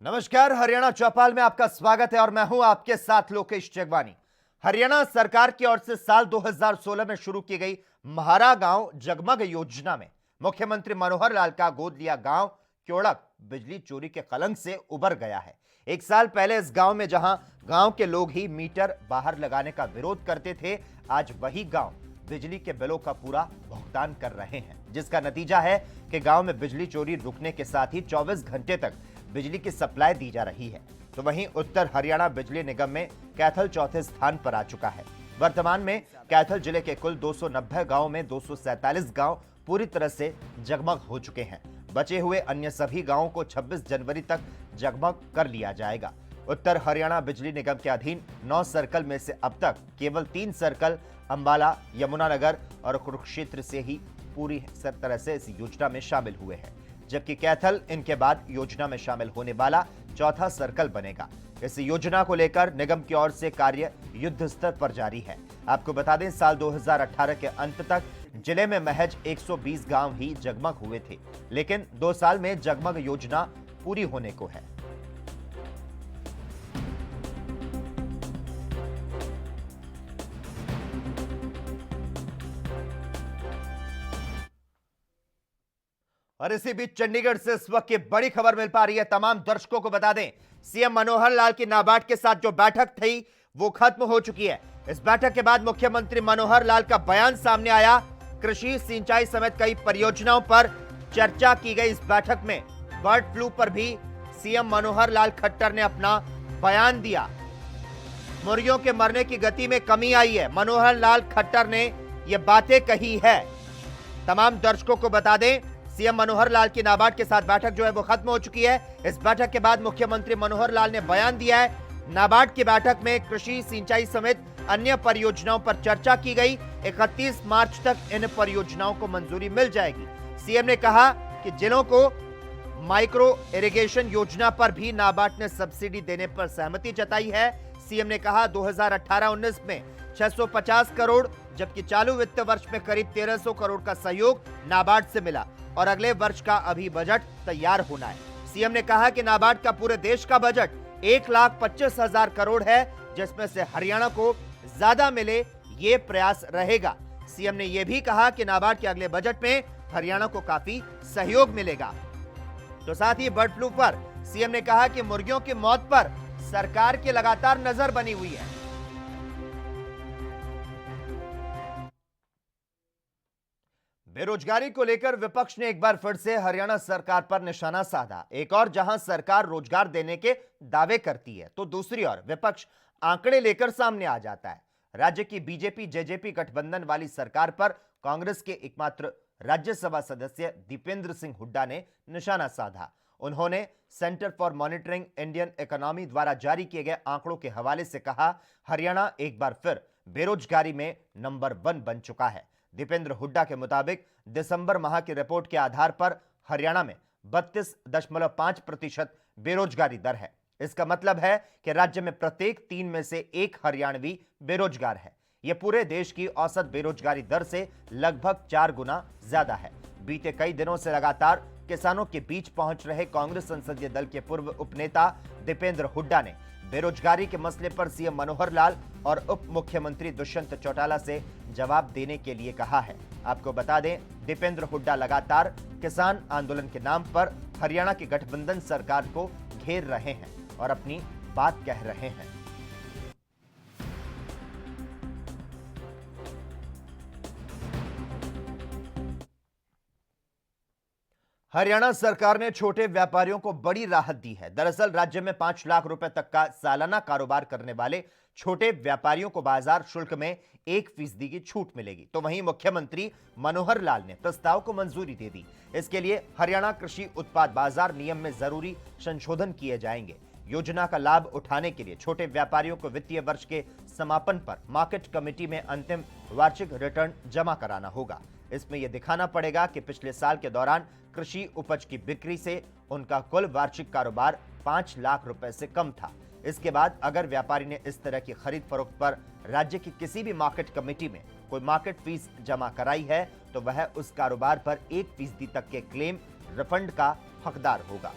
नमस्कार, हरियाणा चौपाल में आपका स्वागत है और मैं हूं आपके साथ लोकेश जगवानी। हरियाणा सरकार की ओर से साल 2016 में शुरू की गई म्हारा गांव जगमग योजना में मुख्यमंत्री मनोहर लाल का गोद लिया गांव क्योड़क बिजली चोरी के कलंक से उबर गया है। एक साल पहले इस गांव में जहां गांव के लोग ही मीटर बाहर लगाने का विरोध करते थे, आज वही गांव बिजली के बिलों का पूरा भुगतान कर रहे हैं, जिसका नतीजा है कि गांव में बिजली चोरी रुकने के साथ ही 24 घंटे तक बिजली की सप्लाई दी जा रही है। तो वहीं उत्तर हरियाणा बिजली निगम में कैथल चौथे स्थान पर आ चुका है। वर्तमान में कैथल जिले के कुल 290 गांव में 247 गांव पूरी तरह से जगमग हो चुके हैं। बचे हुए अन्य सभी गांवों को 26 जनवरी तक जगमग कर लिया जाएगा। उत्तर हरियाणा बिजली निगम के अधीन 9 सर्कल में से अब तक केवल 3 सर्कल अंबाला, यमुनानगर और कुरुक्षेत्र से ही पूरी तरह से इस योजना में शामिल हुए हैं, जबकि कैथल इनके बाद योजना में शामिल होने वाला चौथा सर्कल बनेगा। इस योजना को लेकर निगम की ओर से कार्य युद्ध स्तर पर जारी है। आपको बता दें, साल 2018 के अंत तक जिले में महज 120 गांव ही जगमग हुए थे, लेकिन 2 साल में जगमग योजना पूरी होने को है। और इसी बीच चंडीगढ़ से इस वक्त की बड़ी खबर मिल पा रही है। तमाम दर्शकों को बता दें, सीएम मनोहर लाल की नाबार्ड के साथ जो बैठक थी वो खत्म हो चुकी है। इस बैठक के बाद मुख्यमंत्री मनोहर लाल का बयान सामने आया। कृषि, सिंचाई समेत कई परियोजनाओं पर चर्चा की गई। इस बैठक में बर्ड फ्लू पर भी सीएम मनोहर लाल खट्टर ने अपना बयान दिया। मुर्गियों के मरने की गति में कमी आई है, मनोहर लाल खट्टर ने यह बातें कही है। तमाम दर्शकों को बता दें, सीएम मनोहर लाल की नाबार्ड के साथ बैठक जो है वो खत्म हो चुकी है। इस बैठक के बाद मुख्यमंत्री मनोहर लाल ने बयान दिया है। नाबार्ड की बैठक में कृषि, सिंचाई समेत अन्य परियोजनाओं पर चर्चा की गई। 31 मार्च तक इन परियोजनाओं को मंजूरी मिल जाएगी। सीएम ने कहा कि जिलों को माइक्रो इरिगेशन योजना पर भी नाबार्ड ने सब्सिडी देने पर सहमति जताई है। सीएम ने कहा 2018-19 में 650 करोड़, जबकि चालू वित्त वर्ष में करीब 1300 करोड़ का सहयोग नाबार्ड से मिला और अगले वर्ष का अभी बजट तैयार होना है। सीएम ने कहा कि नाबार्ड का पूरे देश का बजट 1,25,000 करोड़ है, जिसमें से हरियाणा को ज्यादा मिले ये प्रयास रहेगा। सीएम ने यह भी कहा कि नाबार्ड के अगले बजट में हरियाणा को काफी सहयोग मिलेगा। तो साथ ही बर्ड फ्लू पर सीएम ने कहा कि मुर्गियों की मौत पर सरकार की लगातार नजर बनी हुई है। बेरोजगारी को लेकर विपक्ष ने एक बार फिर से हरियाणा सरकार पर निशाना साधा। एक और जहां सरकार रोजगार देने के दावे करती है, तो दूसरी ओर विपक्ष आंकड़े लेकर सामने आ जाता है। राज्य की बीजेपी जेजेपी गठबंधन वाली सरकार पर कांग्रेस के एकमात्र राज्यसभा सदस्य दीपेंद्र सिंह हुड्डा ने निशाना साधा। उन्होंने centre for monitoring Indian economy द्वारा जारी किए गए आंकड़ों के हवाले से कहा, हरियाणा एक बार फिर बेरोजगारी में नंबर 1 बन चुका है। दीपेंद्र हुड्डा के मुताबिक दिसंबर माह की रिपोर्ट के आधार पर हरियाणा में 32.5% बेरोजगारी दर है। इसका मतलब है कि राज्य में प्रत्येक 3 में से 1 हरियाणवी बेरोजगार है। यह पूरे देश की औसत बेरोजगारी दर से लगभग 4 गुना ज्यादा है। बीते कई दिनों से लगातार किसानों के बीच पहुंच रहे कांग्रेस संसदीय दल के पूर्व उपनेता दीपेंद्र हुड्डा ने बेरोजगारी के मसले पर सीएम मनोहर लाल और उप मुख्यमंत्री दुष्यंत चौटाला से जवाब देने के लिए कहा है। आपको बता दें, दीपेंद्र हुड्डा लगातार किसान आंदोलन के नाम पर हरियाणा की गठबंधन सरकार को घेर रहे हैं और अपनी बात कह रहे हैं। हरियाणा सरकार ने छोटे व्यापारियों को बड़ी राहत दी है। दरअसल राज्य में 5 लाख रुपए तक का सालाना कारोबार करने वाले छोटे व्यापारियों को बाजार शुल्क में 1% की छूट मिलेगी। तो वहीं मुख्यमंत्री मनोहर लाल ने प्रस्ताव को मंजूरी दे दी। इसके लिए हरियाणा कृषि उत्पाद बाजार नियम में जरूरी संशोधन किए जाएंगे। योजना का लाभ उठाने के लिए छोटे व्यापारियों को वित्तीय वर्ष के समापन पर मार्केट कमेटी में अंतिम वार्षिक रिटर्न जमा कराना होगा। इसमें यह दिखाना पड़ेगा कि पिछले साल के दौरान कृषि उपज की बिक्री से उनका कुल वार्षिक कारोबार 5 लाख रुपए से कम था। इसके बाद अगर व्यापारी ने इस तरह की खरीद फरोख्त पर राज्य की किसी भी मार्केट कमेटी में कोई मार्केट फीस जमा कराई है, तो वह उस कारोबार पर 1% तक के क्लेम रिफंड का हकदार होगा।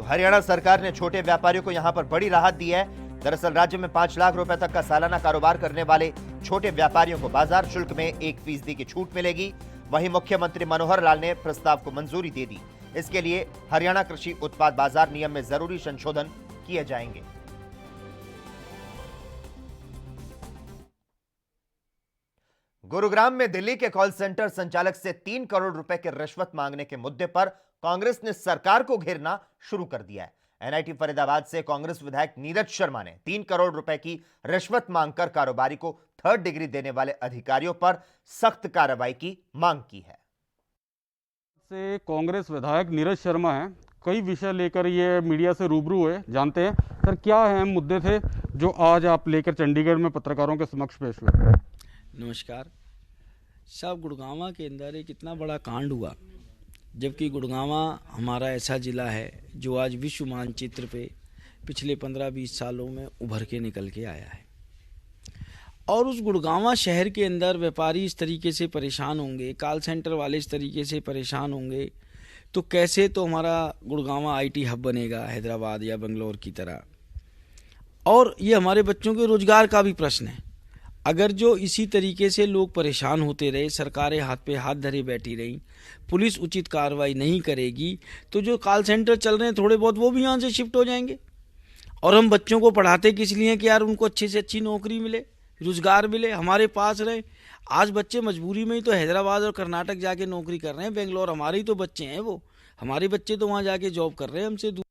हरियाणा सरकार ने छोटे व्यापारियों को यहां पर बड़ी राहत दी है। दरअसल राज्य में 5 लाख रुपए तक का सालाना कारोबार करने वाले छोटे व्यापारियों को बाजार शुल्क में 1% की छूट मिलेगी। वहीं मुख्यमंत्री मनोहर लाल ने प्रस्ताव को मंजूरी दे दी। इसके लिए हरियाणा कृषि उत्पाद बाजार नियम में जरूरी संशोधन किए जाएंगे। गुरुग्राम में दिल्ली के कॉल सेंटर संचालक से 3 करोड़ रुपए के रिश्वत मांगने के मुद्दे पर कांग्रेस ने सरकार को घेरना शुरू कर दिया है। एनआईटी फरीदाबाद से कांग्रेस विधायक नीरज शर्मा ने 3 करोड़ रुपए की रिश्वत मांगकर कारोबारी को 3rd डिग्री देने वाले अधिकारियों पर सख्त कार्रवाई की मांग की है। से कांग्रेस विधायक नीरज शर्मा हैं, कई विषय लेकर ये मीडिया से रूबरू हुए। जानते हैं सर क्या अहम मुद्दे थे जो आज आप लेकर चंडीगढ़ में पत्रकारों के समक्ष पेश हुए। नमस्कार साहब, गुड़गांवा के अंदर एक इतना बड़ा कांड हुआ, जबकि गुड़गांवा हमारा ऐसा ज़िला है जो आज विश्व मानचित्र पे पिछले 15-20 सालों में उभर के निकल के आया है। और उस गुड़गांवा शहर के अंदर व्यापारी इस तरीके से परेशान होंगे, कॉल सेंटर वाले इस तरीके से परेशान होंगे, तो कैसे तो हमारा गुड़गांवा आईटी हब बनेगा हैदराबाद या बेंगलोर की तरह। और ये हमारे बच्चों के रोजगार का भी प्रश्न है। अगर जो इसी तरीके से लोग परेशान होते रहे, सरकारें हाथ पे हाथ धरे बैठी रहीं, पुलिस उचित कार्रवाई नहीं करेगी, तो जो कॉल सेंटर चल रहे हैं थोड़े बहुत वो भी यहाँ से शिफ्ट हो जाएंगे। और हम बच्चों को पढ़ाते किस लिए कि यार उनको अच्छे से अच्छी नौकरी मिले, रोजगार मिले, हमारे पास रहे। आज बच्चे मजबूरी में ही तो हैदराबाद और कर्नाटक जाके नौकरी कर रहे हैं, बेंगलोर हमारे ही तो बच्चे हैं, वो हमारे बच्चे तो वहाँ जाके जॉब कर रहे हैं हमसे दूर।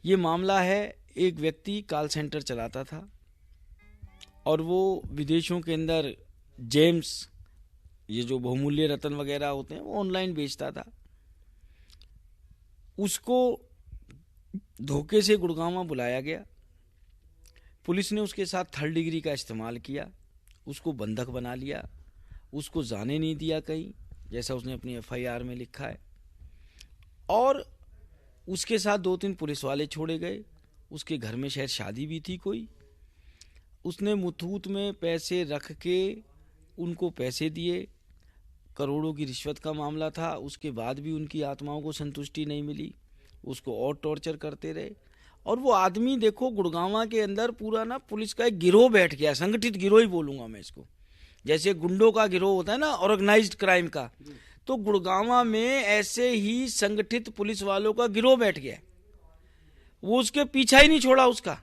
ये मामला है, एक व्यक्ति कॉल सेंटर चलाता था और वो विदेशों के अंदर जेम्स, ये जो बहुमूल्य रत्न वगैरह होते हैं, वो ऑनलाइन बेचता था। उसको धोखे से गुड़गांवा बुलाया गया, पुलिस ने उसके साथ 3rd डिग्री का इस्तेमाल किया, उसको बंधक बना लिया, उसको जाने नहीं दिया कहीं, जैसा उसने अपनी FIR में लिखा है। और उसके साथ 2-3 पुलिस वाले छोड़े गए। उसके घर में शायद शादी भी थी कोई, उसने मुथूट में पैसे रख के उनको पैसे दिए, करोड़ों की रिश्वत का मामला था। उसके बाद भी उनकी आत्माओं को संतुष्टि नहीं मिली, उसको और टॉर्चर करते रहे। और वो आदमी देखो, गुड़गांवा के अंदर पूरा ना पुलिस का एक गिरोह बैठ गया, संगठित गिरोह ही बोलूँगा मैं इसको, जैसे गुंडों का गिरोह होता है ना, ऑर्गेनाइज्ड क्राइम का, तो गुड़गांवा में ऐसे ही संगठित पुलिस वालों का गिरोह बैठ गया। वो उसके पीछा ही नहीं छोड़ा उसका।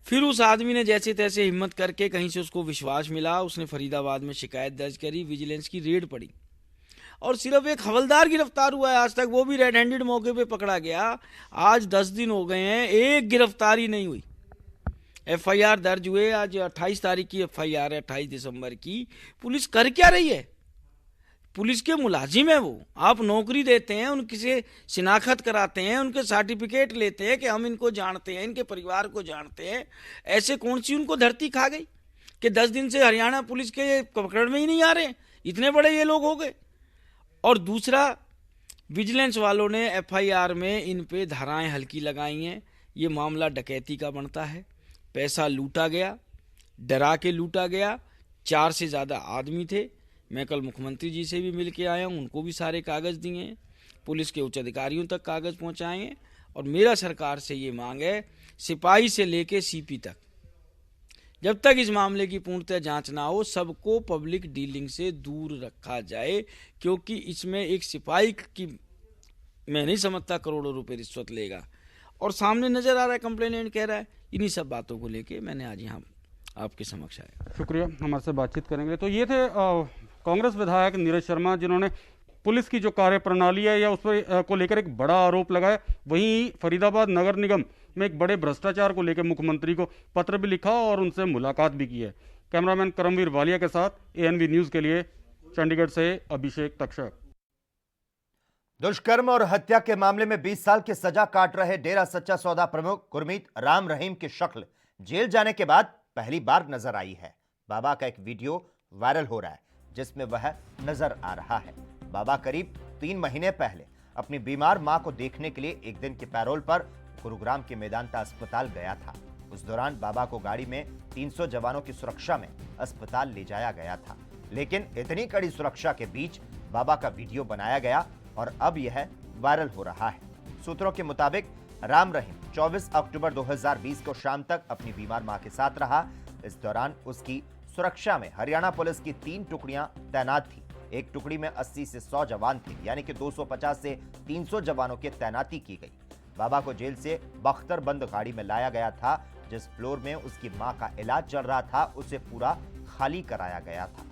फिर उस आदमी ने जैसे तैसे हिम्मत करके, कहीं से उसको विश्वास मिला, उसने फरीदाबाद में शिकायत दर्ज करी, विजिलेंस की रेड पड़ी और सिर्फ एक हवलदार गिरफ्तार हुआ है आज तक, वो भी रेड हैंडेड मौके पे पकड़ा गया। आज 10 दिन हो गए हैं, एक गिरफ्तारी नहीं हुई। FIR दर्ज हुए, आज 28 तारीख की FIR है, 28 दिसंबर की। पुलिस कर क्या रही है? पुलिस के मुलाजिम है वो। आप नौकरी देते हैं, उनकी से शिनाख्त कराते हैं, उनके सर्टिफिकेट लेते हैं कि हम इनको जानते हैं, इनके परिवार को जानते हैं। ऐसे कौन सी उनको धरती खा गई कि 10 दिन से हरियाणा पुलिस के पकड़ में ही नहीं आ रहे? इतने बड़े ये लोग हो गए। और दूसरा, विजिलेंस वालों ने FIR में इन पे धाराएं हल्की लगाई हैं। ये मामला डकैती का बनता है, पैसा लूटा गया, डरा के लूटा गया। 4 से ज़्यादा आदमी थे। मैं कल मुख्यमंत्री जी से भी मिल के आया हूँ, उनको भी सारे कागज़ दिए हैं, पुलिस के उच्च अधिकारियों तक कागज़ पहुँचाए हैं। और मेरा सरकार से ये मांग है, सिपाही से लेके CP तक, जब तक इस मामले की पूर्णतः जांच ना हो, सबको पब्लिक डीलिंग से दूर रखा जाए। क्योंकि इसमें एक सिपाही की, मैं नहीं समझता करोड़ों रुपए रिश्वत लेगा। और सामने नजर आ रहा है, कंप्लेनेंट कह रहा है। इन्हीं सब बातों को लेके मैंने आज यहाँ आपके समक्ष आया। शुक्रिया, हमारे से बातचीत करेंगे। तो ये थे कांग्रेस विधायक नीरज शर्मा, जिन्होंने पुलिस की जो कार्यप्रणाली है या उस पर को लेकर एक बड़ा आरोप लगाया। वहीं फरीदाबाद नगर निगम में एक बड़े भ्रष्टाचार को लेकर मुख्यमंत्री को पत्र भी लिखा और उनसे मुलाकात भी की है। कैमरामैन करमवीर वालिया के साथ ANV न्यूज़ के लिए चंडीगढ़ से अभिषेक तक्षक। दुष्कर्म और हत्या के मामले में 20 साल की सजा काट रहे डेरा सच्चा सौदा प्रमुख गुरमीत राम रहीम की शक्ल जेल जाने के बाद पहली बार नजर आई है। बाबा का एक वीडियो वायरल हो रहा है जिसमें वह नजर आ रहा है। बाबा करीब 3 महीने पहले अपनी बीमार मां को देखने के लिए एक दिन के पैरोल पर गुरुग्राम के मेदांता अस्पताल गया था। उस दौरान बाबा को गाड़ी में 300 जवानों की सुरक्षा में अस्पताल ले जाया गया था। लेकिन इतनी कड़ी सुरक्षा के बीच बाबा का वीडियो बनाया गया और अब यह वायरल हो रहा है। सूत्रों के मुताबिक राम रहीम 24 अक्टूबर 2020 को शाम तक अपनी बीमार मां के साथ रहा। इस दौरान उसकी सुरक्षा में हरियाणा पुलिस की 3 टुकड़ियां तैनात थी। एक टुकड़ी में 80 से 100 जवान थे, यानी कि 250 से 300 जवानों की तैनाती की गई। बाबा को जेल से बख्तरबंद गाड़ी में लाया गया था। जिस फ्लोर में उसकी मां का इलाज चल रहा था उसे पूरा खाली कराया गया था।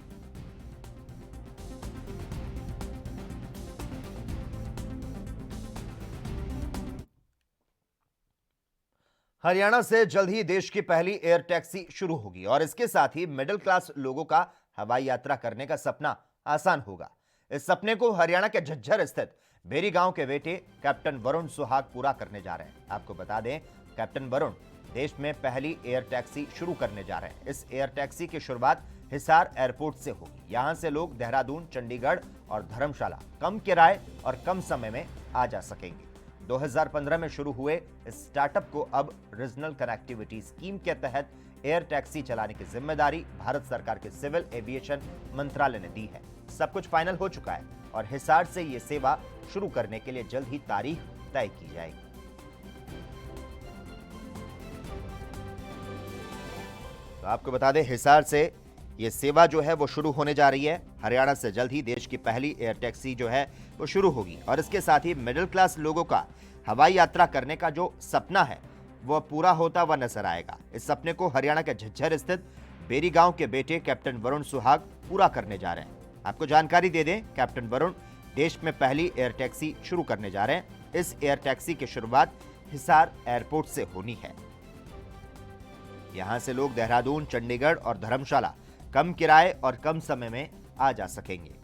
हरियाणा से जल्द ही देश की पहली एयर टैक्सी शुरू होगी और इसके साथ ही मिडिल क्लास लोगों का हवाई यात्रा करने का सपना आसान होगा। इस सपने को हरियाणा के झज्जर स्थित बेरी गांव के बेटे कैप्टन वरुण सुहाग पूरा करने जा रहे हैं। आपको बता दें, कैप्टन वरुण देश में पहली एयर टैक्सी शुरू करने जा रहे हैं। इस एयर टैक्सी की शुरुआत हिसार एयरपोर्ट से होगी। यहां से लोग देहरादून, चंडीगढ़ और धर्मशाला कम किराए और कम समय में आ जा सकेंगे। 2015 में शुरू हुए इस स्टार्टअप को अब रीजनल कनेक्टिविटी स्कीम के तहत एयर टैक्सी चलाने की जिम्मेदारी भारत सरकार के सिविल एविएशन मंत्रालय ने दी है। सब कुछ फाइनल हो चुका है और हिसार से यह सेवा शुरू करने के लिए जल्द ही तारीख तय की जाएगी। तो आपको बता दें, हिसार से यह सेवा जो है वो शुरू होने जा रही है। हरियाणा से जल्द ही देश की पहली एयर टैक्सी जो है वो शुरू होगी और इसके साथ ही मिडिल क्लास लोगों का हवाई यात्रा करने का जो सपना है वो पूरा होता हुआ नजर आएगा। इस सपने को हरियाणा के झज्जर स्थित बेरी गांव के बेटे कैप्टन वरुण सुहाग पूरा करने जा रहे हैं। आपको जानकारी दे दें, कैप्टन वरुण देश में पहली एयर टैक्सी शुरू करने जा रहे हैं। इस एयर टैक्सी की शुरुआत हिसार एयरपोर्ट से होनी है। यहां से लोग देहरादून, चंडीगढ़ और धर्मशाला कम किराए और कम समय में आ जा सकेंगे।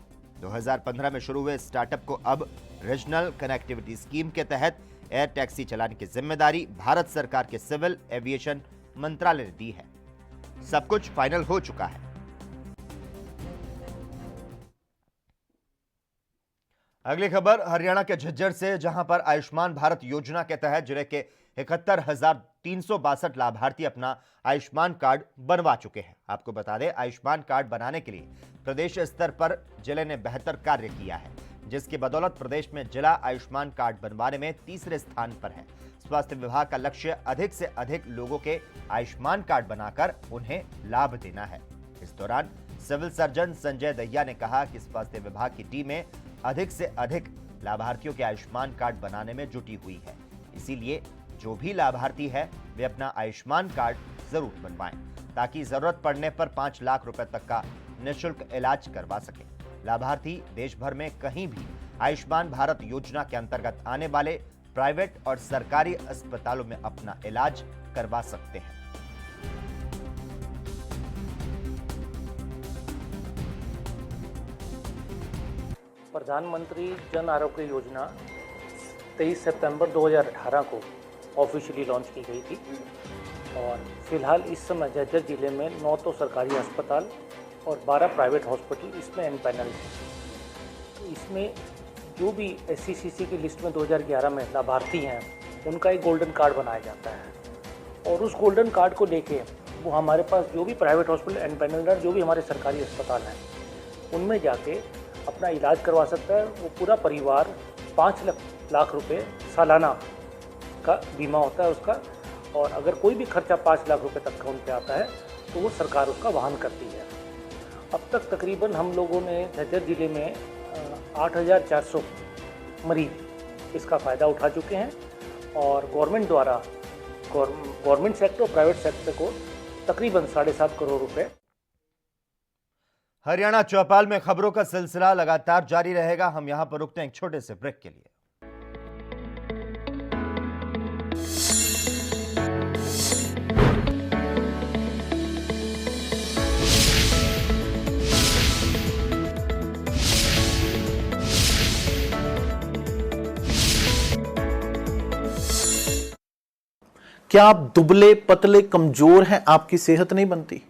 2015 में शुरू हुए स्टार्टअप को अब रीजनल कनेक्टिविटी स्कीम के तहत एयर टैक्सी चलाने की जिम्मेदारी भारत सरकार के सिविल एविएशन मंत्रालय ने दी है। सब कुछ फाइनल हो चुका है। अगली खबर हरियाणा के झज्जर से, जहां पर आयुष्मान भारत योजना के तहत जिले के 71,362 लाभार्थी अपना आयुष्मान कार्ड बनवा चुके हैं। आपको बता दें, आयुष्मान कार्ड बनाने के लिए प्रदेश स्तर पर जिले ने बेहतर कार्य किया है, जिसकी बदौलत प्रदेश में जिला आयुष्मान कार्ड बनवाने में तीसरे स्थान पर है। स्वास्थ्य विभाग का लक्ष्य अधिक से अधिक लोगों के आयुष्मान कार्ड बनाकर उन्हें लाभ देना है। इस दौरान सिविल सर्जन संजय दहिया ने कहा कि स्वास्थ्य विभाग की टीमें अधिक से अधिक लाभार्थियों के आयुष्मान कार्ड बनाने में जुटी हुई है। इसीलिए जो भी लाभार्थी है वे अपना आयुष्मान कार्ड जरूर बनवाएं, ताकि जरूरत पड़ने पर 5 लाख रुपए तक का निःशुल्क इलाज करवा सके। लाभार्थी देश भर में कहीं भी आयुष्मान भारत योजना के अंतर्गत आने वाले प्राइवेट और सरकारी अस्पतालों में अपना इलाज करवा सकते हैं। प्रधानमंत्री जन आरोग्य योजना 23 सितंबर 2018 को ऑफिशियली लॉन्च की गई थी और फिलहाल इस समय झज्जर जिले में 9 तो सरकारी अस्पताल और 12 प्राइवेट हॉस्पिटल इसमें एनपैनल हैं। इसमें जो भी SCCC की लिस्ट में 2011 में लाभार्थी हैं उनका एक गोल्डन कार्ड बनाया जाता है और उस गोल्डन कार्ड को लेके वो हमारे पास जो भी प्राइवेट हॉस्पिटल एनपैनल जो भी हमारे सरकारी अस्पताल हैं उनमें जाके अपना इलाज करवा सकता है। वो पूरा परिवार 5 लाख रुपए सालाना का बीमा होता है उसका, और अगर कोई भी खर्चा 5 लाख रुपए तक का उन पे आता है तो वो सरकार उसका वहन करती है। अब तक तकरीबन हम लोगों ने झज्जर जिले में 8,400 मरीज इसका फ़ायदा उठा चुके हैं और गवर्नमेंट द्वारा गवर्नमेंट सेक्टर और प्राइवेट सेक्टर को तकरीबन 7.5 करोड़ रुपए। हरियाणा चौपाल में खबरों का सिलसिला लगातार जारी रहेगा। हम यहां पर रुकते हैं एक छोटे से ब्रेक के लिए। क्या आप दुबले पतले कमजोर हैं? आपकी सेहत नहीं बनती,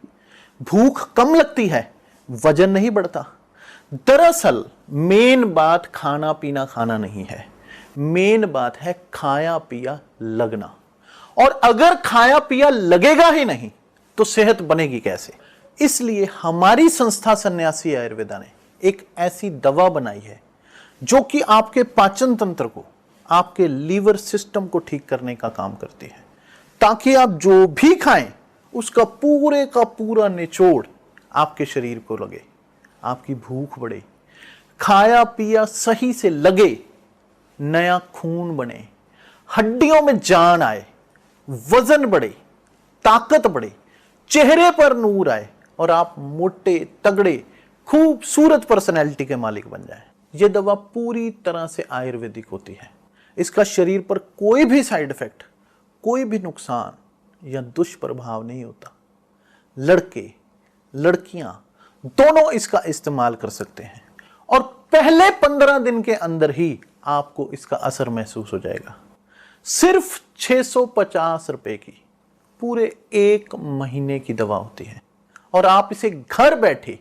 भूख कम लगती है, वजन नहीं बढ़ता। दरअसल मेन बात खाना पीना खाना नहीं है, मेन बात है खाया पिया लगना। और अगर खाया पिया लगेगा ही नहीं तो सेहत बनेगी कैसे? इसलिए हमारी संस्था सन्यासी आयुर्वेदा ने एक ऐसी दवा बनाई है जो कि आपके पाचन तंत्र को, आपके लीवर सिस्टम को ठीक करने का काम करती है, ताकि आप जो भी खाएं उसका पूरे का पूरा निचोड़ आपके शरीर को लगे, आपकी भूख बढ़े, खाया पिया सही से लगे, नया खून बने, हड्डियों में जान आए, वजन बढ़े, ताकत बढ़े, चेहरे पर नूर आए और आप मोटे तगड़े खूबसूरत पर्सनैलिटी के मालिक बन जाएं। यह दवा पूरी तरह से आयुर्वेदिक होती है। इसका शरीर पर कोई भी साइड इफेक्ट, कोई भी नुकसान या दुष्प्रभाव नहीं होता। लड़के लड़कियां दोनों इसका इस्तेमाल कर सकते हैं और पहले 15 दिन के अंदर ही आपको इसका असर महसूस हो जाएगा। सिर्फ 650 रुपए की पूरे 1 महीने की दवा होती है और आप इसे घर बैठे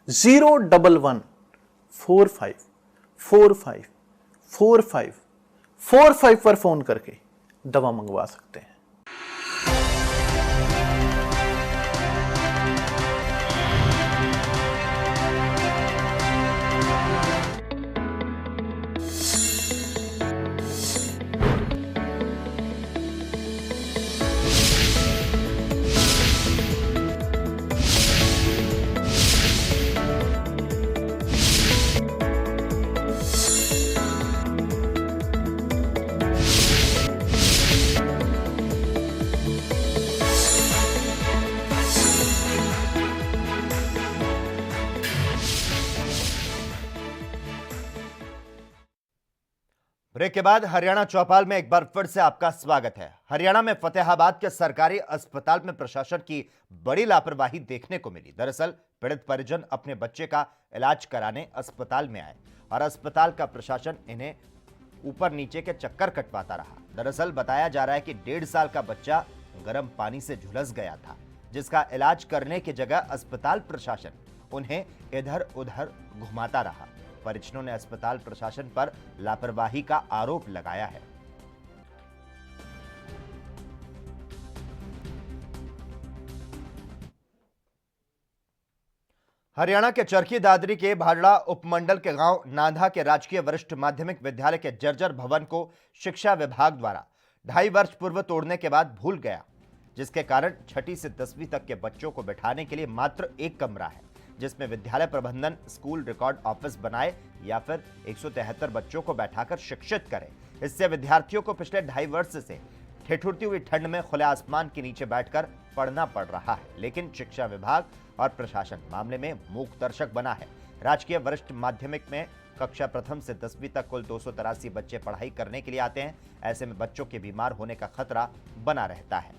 01145454545 पर फोन करके दवा मंगवा सकते हैं। ब्रेक के बाद हरियाणा चौपाल में एक बार फिर से आपका स्वागत है। हरियाणा में फतेहाबाद के सरकारी अस्पताल में प्रशासन की बड़ी लापरवाही देखने को मिली। दरअसल पीड़ित परिजन अपने बच्चे का इलाज कराने अस्पताल में आए और अस्पताल का प्रशासन इन्हें ऊपर नीचे के चक्कर कटवाता रहा। दरअसल बताया जा रहा है कि 1.5 साल का बच्चा गर्म पानी से झुलस गया था, जिसका इलाज करने की जगह अस्पताल प्रशासन उन्हें इधर उधर घुमाता रहा। परिजनों ने अस्पताल प्रशासन पर लापरवाही का आरोप लगाया है। हरियाणा के चरखी दादरी के भाडड़ा उपमंडल के गांव नांधा के राजकीय वरिष्ठ माध्यमिक विद्यालय के जर्जर भवन को शिक्षा विभाग द्वारा 2.5 वर्ष पूर्व तोड़ने के बाद भूल गया, जिसके कारण 6ठी से 10वीं तक के बच्चों को बैठाने के लिए मात्र एक कमरा है, जिसमें विद्यालय प्रबंधन स्कूल रिकॉर्ड ऑफिस बनाए या फिर 173 बच्चों को बैठाकर शिक्षित करे। इससे विद्यार्थियों को पिछले 2.5 वर्ष से ठिठुरती हुई ठंड में खुले आसमान के नीचे बैठकर पढ़ना पड़ रहा है, लेकिन शिक्षा विभाग और प्रशासन मामले में मूक दर्शक बना है। राजकीय वरिष्ठ माध्यमिक में कक्षा प्रथम से 10वीं तक कुल 283 बच्चे पढ़ाई करने के लिए आते हैं। ऐसे में बच्चों के बीमार होने का खतरा बना रहता है।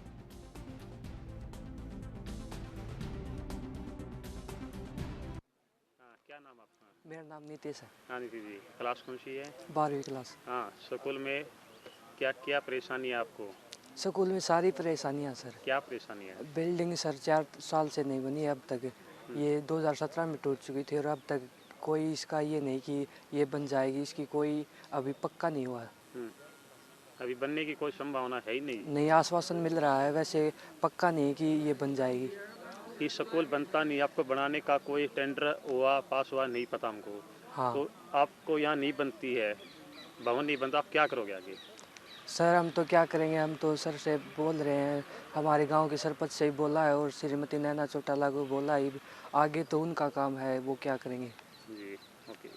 मेरा नाम नीतीश है। हाँ नीति जी, क्लास कौन सी है? 12वीं क्लास। हाँ, स्कूल में क्या क्या परेशानी है आपको? स्कूल में सारी परेशानियां सर। क्या परेशानी है? बिल्डिंग सर 4 साल से नहीं बनी है अब तक। ये 2017 में टूट चुकी थी और अब तक कोई इसका ये नहीं कि ये बन जाएगी, इसकी कोई अभी पक्का नहीं हुआ है। अभी बनने की कोई संभावना है ही नहीं। नहीं, आश्वासन मिल रहा है, वैसे पक्का नहीं कि ये बन जाएगी। ये स्कूल बनता नहीं, आपको बनाने का कोई टेंडर हुआ पास हुआ नहीं पता हमको। हाँ। तो आपको यहाँ नहीं बनती है, भवन नहीं बनता, आप क्या करोगे आगे? सर हम तो क्या करेंगे, हम तो सर से बोल रहे हैं, हमारे गांव के सरपंच से ही बोला है और श्रीमती नैना चौटाला को बोला ही, आगे तो उनका काम है, वो क्या करेंगे। जी ओके।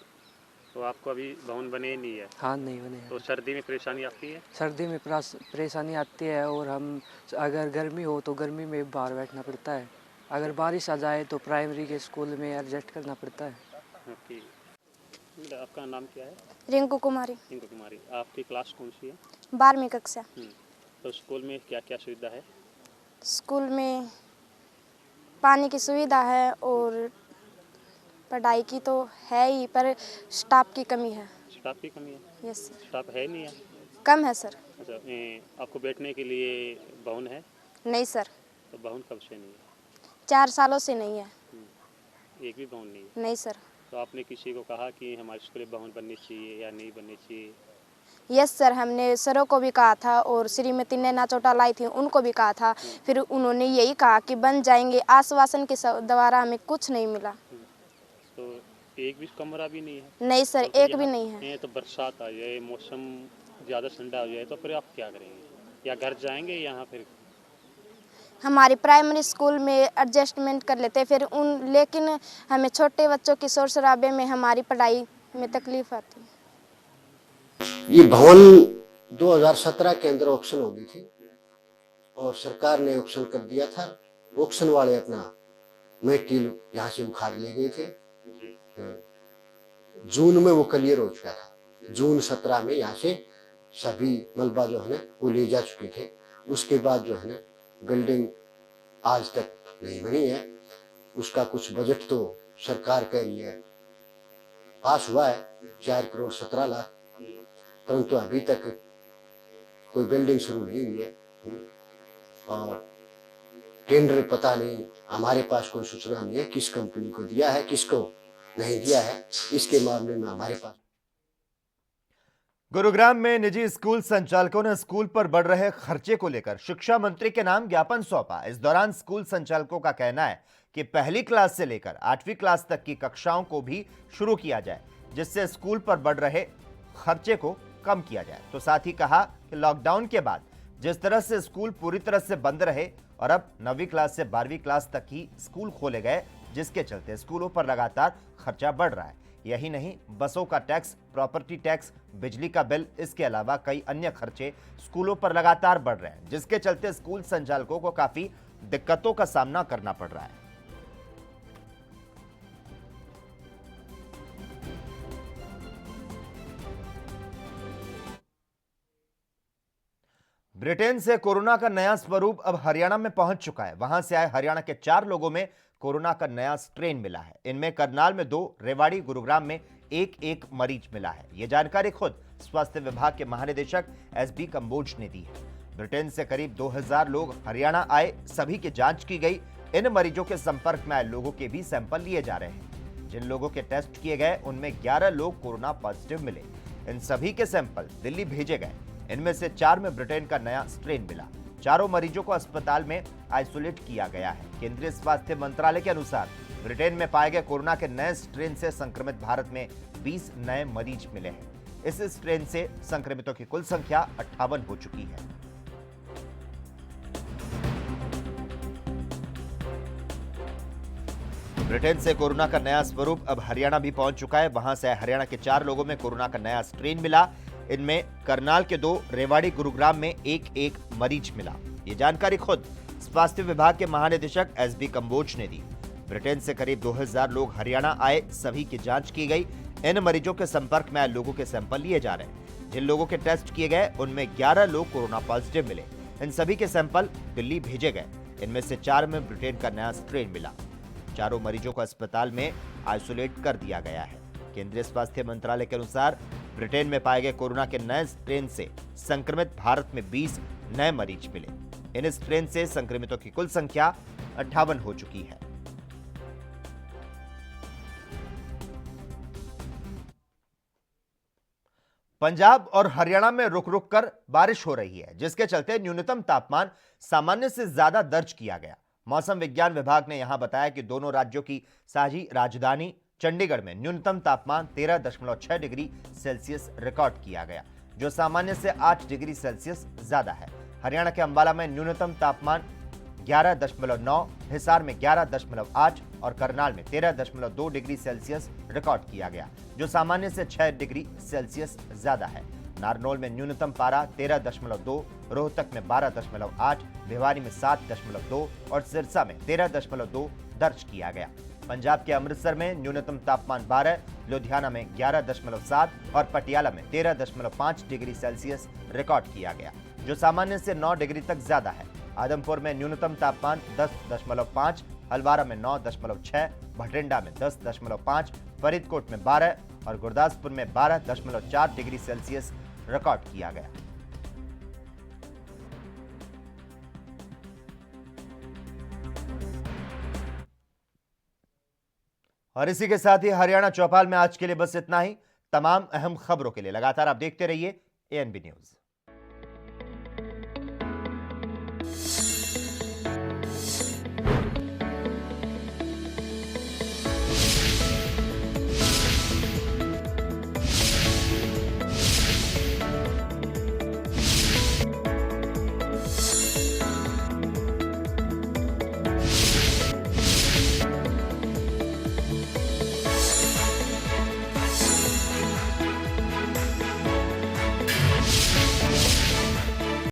तो आपको अभी भवन बने ही नहीं है? हाँ नहीं बने हैं। तो सर्दी में परेशानी आती है? सर्दी में परेशानी आती है और हम अगर गर्मी हो तो गर्मी में बाहर बैठना पड़ता है, अगर बारिश आ जाए तो प्राइमरी के स्कूल में एडजस्ट करना पड़ता है। ओके। आपका नाम क्या है? रिंकू कुमारी। रिंकू कुमारी। आपकी क्लास कौन सी है? 12वीं कक्षा। तो स्कूल में क्या क्या सुविधा है? स्कूल में पानी की सुविधा है और पढ़ाई की तो है ही, पर स्टाफ की कमी है। स्टाफ की कमी है? Yes sir. स्टाफ है नहीं है? कम है सर। अच्छा, आपको बैठने के लिए भवन है? नहीं सर। तो भवन कब से नहीं है? 4 सालों से नहीं है। एक भी भवन नहीं है? नहीं सर। तो आपने किसी को कहा कि हमारे स्कूल में भवन बननी चाहिए या नहीं बननी चाहिए? यस सर, हमने सरों को भी कहा था और श्रीमती नैना चौटाला आई थी, उनको भी कहा था। फिर उन्होंने यही कहा कि बन जाएंगे, आश्वासन के द्वारा हमें कुछ नहीं मिला। तो एक भी कमरा भी नहीं है? नहीं सर, तो एक भी नहीं है। ये तो बरसात आ जाए, मौसम ज़्यादा ठंडा हो जाए तो फिर आप क्या करेंगे? या घर जाएंगे यहाँ फिर? हमारी प्राइमरी स्कूल में एडजस्टमेंट कर लेते फिर लेकिन हमें छोटे बच्चों की शोर शराबे में हमारी पढ़ाई में तकलीफ आती है। ये भवन 2017 के अंदर ऑक्शन होनी थी और सरकार ने ऑक्शन कर दिया था। ऑक्शन वाले अपना मेटीरियल यहाँ से उखाड़ ले गए थे। जून में वो क्लियर हो चुका था। जून 17 में यहाँ से सभी मलबा जो है ना वो ले जा चुके थे। उसके बाद जो है ना बिल्डिंग आज तक नहीं बनी है। उसका कुछ बजट तो सरकार कह रही है पास हुआ है 4 करोड़ 17 लाख, परंतु अभी तक कोई बिल्डिंग शुरू नहीं हुई है और टेंडर पता नहीं, हमारे पास कोई सूचना नहीं है किस कंपनी को दिया है किसको नहीं दिया है। इसके मामले में हमारे पास। गुरुग्राम में निजी स्कूल संचालकों ने स्कूल पर बढ़ रहे खर्चे को लेकर शिक्षा मंत्री के नाम ज्ञापन सौंपा। इस दौरान स्कूल संचालकों का कहना है कि पहली क्लास से लेकर 8वीं क्लास तक की कक्षाओं को भी शुरू किया जाए, जिससे स्कूल पर बढ़ रहे खर्चे को कम किया जाए। तो साथ ही कहा कि लॉकडाउन के बाद जिस तरह से स्कूल पूरी तरह से बंद रहे और अब 9वीं क्लास से 12वीं क्लास तक ही स्कूल खोले गए, जिसके चलते स्कूलों पर लगातार खर्चा बढ़ रहा है। यही नहीं, बसों का टैक्स, प्रॉपर्टी टैक्स, बिजली का बिल, इसके अलावा कई अन्य खर्चे स्कूलों पर लगातार बढ़ रहे हैं, जिसके चलते स्कूल संचालकों को काफी दिक्कतों का सामना करना पड़ रहा है। ब्रिटेन से कोरोना का नया स्वरूप अब हरियाणा में पहुंच चुका है। वहां से आए हरियाणा के 4 लोगों में कोरोना का नया स्ट्रेन मिला है। इनमें करनाल में 2, रेवाड़ी, गुरुग्राम में एक मरीज मिला है। यह जानकारी खुद स्वास्थ्य विभाग के महानिदेशक एसबी कंबोज ने दी है। ब्रिटेन से करीब 2000 लोग हरियाणा आए, सभी की जांच की गई। इन मरीजों के संपर्क में आए लोगों के भी सैंपल लिए जा रहे हैं। जिन लोगों के टेस्ट किए गए उनमें 11 लोग कोरोना पॉजिटिव मिले। इन सभी के सैंपल दिल्ली भेजे गए। इनमें से 4 में ब्रिटेन का नया स्ट्रेन मिला। चारों मरीजों को अस्पताल में आइसोलेट किया गया है। केंद्रीय स्वास्थ्य मंत्रालय के अनुसार ब्रिटेन में पाए गए कोरोना के नए स्ट्रेन से संक्रमित भारत में 20 नए मरीज मिले हैं। इस स्ट्रेन से संक्रमितों की कुल संख्या 58 हो चुकी है। ब्रिटेन से कोरोना का नया स्वरूप अब हरियाणा भी पहुंच चुका है। वहां से हरियाणा के 4 लोगों में कोरोना का नया स्ट्रेन मिला। इनमें करनाल के 2, रेवाड़ी, गुरुग्राम में एक मरीज मिला। ये जानकारी खुद स्वास्थ्य विभाग के महानिदेशक एसबी कंबोज ने दी। ब्रिटेन से करीब 2000 लोग हरियाणा आए, सभी की जांच की गई। इन मरीजों के संपर्क में आए लोगों के सैंपल लिए जा रहे हैं। जिन लोगों के टेस्ट किए गए उनमें 11 लोग कोरोना पॉजिटिव मिले। इन सभी के सैंपल दिल्ली भेजे गए। इनमें से 4 में ब्रिटेन का नया स्ट्रेन मिला। चारों मरीजों को अस्पताल में आइसोलेट कर दिया गया है। केंद्रीय स्वास्थ्य मंत्रालय के अनुसार ब्रिटेन में पाए गए कोरोना के नए स्ट्रेन से संक्रमित भारत में 20 नए मरीज मिले। इन स्ट्रेन से संक्रमितों की कुल संख्या 58 हो चुकी है। पंजाब और हरियाणा में रुक रुक कर बारिश हो रही है, जिसके चलते न्यूनतम तापमान सामान्य से ज्यादा दर्ज किया गया। मौसम विज्ञान विभाग ने यहां बताया कि दोनों राज्यों की साझी राजधानी चंडीगढ़ में न्यूनतम तापमान 13.6 डिग्री सेल्सियस रिकॉर्ड किया गया, जो सामान्य से 8 डिग्री सेल्सियस ज्यादा है। हरियाणा के अंबाला में न्यूनतम तापमान 11.9, हिसार में 11.8 और करनाल में 13.2 डिग्री सेल्सियस रिकॉर्ड किया गया, जो सामान्य से 6 डिग्री सेल्सियस ज्यादा है। नारनौल में न्यूनतम पारा 13.2, रोहतक में 12.8, भिवानी में 7.2 और सिरसा में 13.2 दर्ज किया गया। पंजाब के अमृतसर में न्यूनतम तापमान 12, लुधियाना में 11.7 और पटियाला में 13.5 डिग्री सेल्सियस रिकॉर्ड किया गया, जो सामान्य से 9 डिग्री तक ज्यादा है। आदमपुर में न्यूनतम तापमान 10.5, हलवारा में 9.6, भटिंडा में 10.5, फरीदकोट में 12 और गुरदासपुर में 12.4 डिग्री सेल्सियस रिकॉर्ड किया गया। और इसी के साथ ही हरियाणा चौपाल में आज के लिए बस इतना ही। तमाम अहम खबरों के लिए लगातार आप देखते रहिए एएनबी न्यूज।